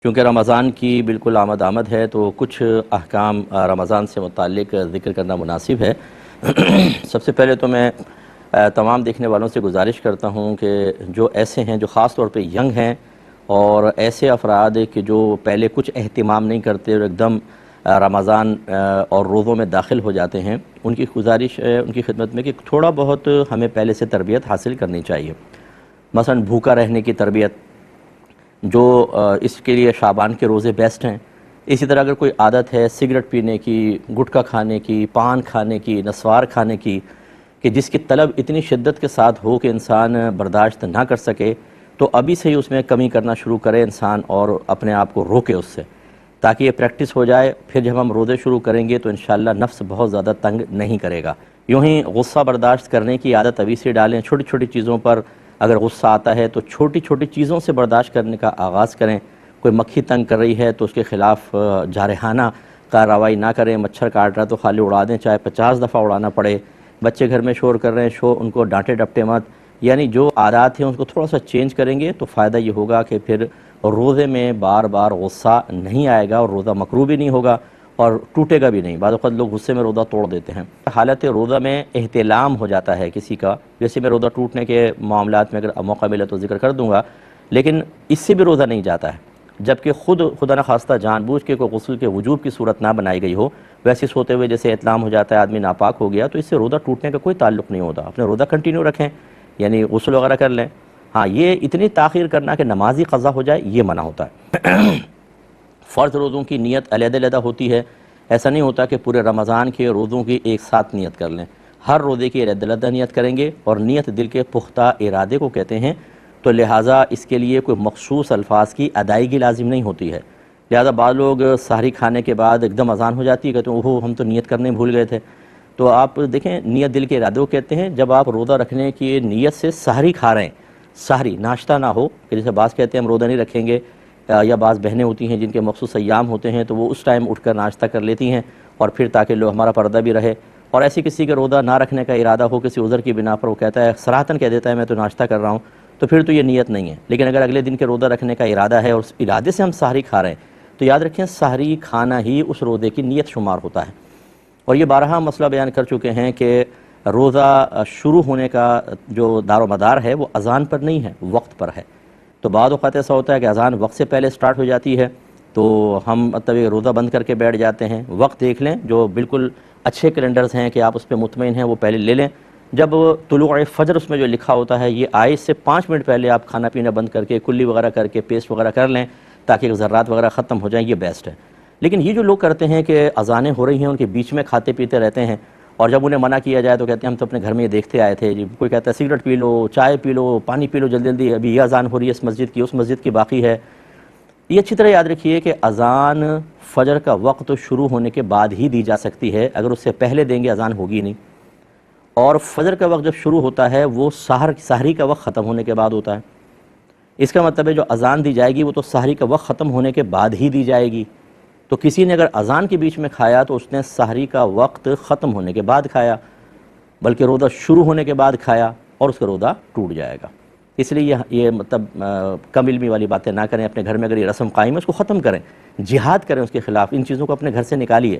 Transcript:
کیونکہ رمضان کی بالکل آمد ہے تو کچھ احکام رمضان سے متعلق ذکر کرنا مناسب ہے۔ سب سے پہلے تو میں تمام دیکھنے والوں سے گزارش کرتا ہوں کہ جو ایسے ہیں جو خاص طور پہ ینگ ہیں اور ایسے افراد کہ جو پہلے کچھ اہتمام نہیں کرتے اور ایک دم رمضان اور روزوں میں داخل ہو جاتے ہیں، ان کی گزارش ہے ان کی خدمت میں کہ تھوڑا بہت ہمیں پہلے سے تربیت حاصل کرنی چاہیے۔ مثلا بھوکا رہنے کی تربیت، جو اس کے لیے شعبان کے روزے بیسٹ ہیں۔ اسی طرح اگر کوئی عادت ہے سگریٹ پینے کی، گٹکا کھانے کی، پان کھانے کی، نسوار کھانے کی، کہ جس کی طلب اتنی شدت کے ساتھ ہو کہ انسان برداشت نہ کر سکے، تو ابھی سے ہی اس میں کمی کرنا شروع کرے انسان اور اپنے آپ کو روکے اس سے، تاکہ یہ پریکٹس ہو جائے۔ پھر جب ہم روزے شروع کریں گے تو انشاءاللہ نفس بہت زیادہ تنگ نہیں کرے گا۔ یوں ہی غصہ برداشت کرنے کی عادت ابھی سے ڈالیں، چھوٹی چھوٹی چیزوں پر اگر غصہ آتا ہے تو چھوٹی چھوٹی چیزوں سے برداشت کرنے کا آغاز کریں۔ کوئی مکھی تنگ کر رہی ہے تو اس کے خلاف جارحانہ کارروائی نہ کریں، مچھر کاٹ رہا ہے تو خالی اڑا دیں، چاہے 50 دفعہ اڑانا پڑے۔ بچے گھر میں شور کر رہے ہیں، ان کو ڈانٹے ڈپٹے مت، یعنی جو عادات ہیں اس کو تھوڑا سا چینج کریں گے تو فائدہ یہ ہوگا کہ پھر روزے میں بار بار غصہ نہیں آئے گا اور روزہ مکروہ بھی نہیں ہوگا اور ٹوٹے گا بھی نہیں۔ بعض اوقات لوگ غصے میں روزہ توڑ دیتے ہیں۔ حالت روزہ میں احتلام ہو جاتا ہے کسی کا، جیسے میں روزہ ٹوٹنے کے معاملات میں اگر موقع ملے تو ذکر کر دوں گا، لیکن اس سے بھی روزہ نہیں جاتا ہے، جبکہ خود خدا نخواستہ جان بوجھ کے کوئی غسل کے وجوب کی صورت نہ بنائی گئی ہو، ویسے سوتے ہوئے جیسے احتلام ہو جاتا ہے، آدمی ناپاک ہو گیا، تو اس سے روزہ ٹوٹنے کا کوئی تعلق نہیں ہوتا۔ اپنے روزہ کنٹینیو رکھیں، یعنی غسل وغیرہ کر لیں۔ ہاں، یہ اتنی تاخیر کرنا کہ نمازی قضا ہو جائے، یہ منع ہوتا ہے۔ فرض روزوں کی نیت علیحدہ علیحدہ ہوتی ہے، ایسا نہیں ہوتا کہ پورے رمضان کے روزوں کی ایک ساتھ نیت کر لیں۔ ہر روزے کی علیحدہ علیحدہ نیت کریں گے، اور نیت دل کے پختہ ارادے کو کہتے ہیں، تو لہٰذا اس کے لیے کوئی مخصوص الفاظ کی ادائیگی لازم نہیں ہوتی ہے۔ لہٰذا بعض لوگ سحری کھانے کے بعد ایک دم اذان ہو جاتی ہے، کہتے ہیں اوہو ہم تو نیت کرنے بھول گئے تھے۔ تو آپ دیکھیں، نیت دل کے ارادے کو کہتے ہیں۔ جب آپ روزہ رکھنے کی نیت سے سحری کھا رہے ہیں، سحری ناشتہ نہ ہو، کہ جیسے بعض کہتے ہیں ہم روزہ نہیں رکھیں گے، یا بعض بہنیں ہوتی ہیں جن کے مخصوص ایام ہوتے ہیں تو وہ اس ٹائم اٹھ کر ناشتہ کر لیتی ہیں، اور پھر تاکہ لوگ ہمارا پردہ بھی رہے۔ اور ایسی کسی کے روزہ نہ رکھنے کا ارادہ ہو کسی عذر کی بنا پر، وہ کہتا ہے صراحتاً کہہ دیتا ہے میں تو ناشتہ کر رہا ہوں، تو پھر تو یہ نیت نہیں ہے۔ لیکن اگر اگلے دن کے روزہ رکھنے کا ارادہ ہے اور اس ارادے سے ہم سحری کھا رہے ہیں، تو یاد رکھیں سحری کھانا ہی اس روزے کی نیت شمار ہوتا ہے۔ اور یہ بارہا مسئلہ بیان کر چکے ہیں کہ روزہ شروع ہونے کا جو دار و مدار ہے وہ اذان پر نہیں ہے، وقت پر ہے۔ تو بعض اوقات ایسا ہوتا ہے کہ اذان وقت سے پہلے سٹارٹ ہو جاتی ہے، تو ہم مطلب روزہ بند کر کے بیٹھ جاتے ہیں۔ وقت دیکھ لیں، جو بالکل اچھے کیلنڈرز ہیں کہ آپ اس پہ مطمئن ہیں، وہ پہلے لے لیں۔ جب طلوع فجر اس میں جو لکھا ہوتا ہے، یہ آئے سے 5 منٹ پہلے آپ کھانا پینا بند کر کے کلی وغیرہ کر کے پیسٹ وغیرہ کر لیں، تاکہ ذرات وغیرہ ختم ہو جائیں، یہ بیسٹ ہے۔ لیکن یہ جو لوگ کرتے ہیں کہ اذانیں ہو رہی ہیں ان کے بیچ میں کھاتے پیتے رہتے ہیں، اور جب انہیں منع کیا جائے تو کہتے ہیں ہم تو اپنے گھر میں یہ دیکھتے آئے تھے، کوئی کہتا ہے سگریٹ پی لو، چائے پی لو، پانی پی لو جلدی جلدی، ابھی یہ اذان ہو رہی ہے اس مسجد کی، اس مسجد کی باقی ہے۔ یہ اچھی طرح یاد رکھیے کہ اذان فجر کا وقت شروع ہونے کے بعد ہی دی جا سکتی ہے، اگر اس سے پہلے دیں گے اذان ہوگی نہیں۔ اور فجر کا وقت جب شروع ہوتا ہے وہ سحری کا وقت ختم ہونے کے بعد ہوتا ہے۔ اس کا مطلب ہے جو اذان دی جائے گی وہ تو سحری کا وقت ختم ہونے کے بعد ہی دی جائے گی۔ تو کسی نے اگر اذان کے بیچ میں کھایا تو اس نے سحری کا وقت ختم ہونے کے بعد کھایا، بلکہ روزہ شروع ہونے کے بعد کھایا، اور اس کا روزہ ٹوٹ جائے گا۔ اس لیے یہ مطلب کم علمی والی باتیں نہ کریں۔ اپنے گھر میں اگر یہ رسم قائم ہے اس کو ختم کریں، جہاد کریں اس کے خلاف، ان چیزوں کو اپنے گھر سے نکالیے۔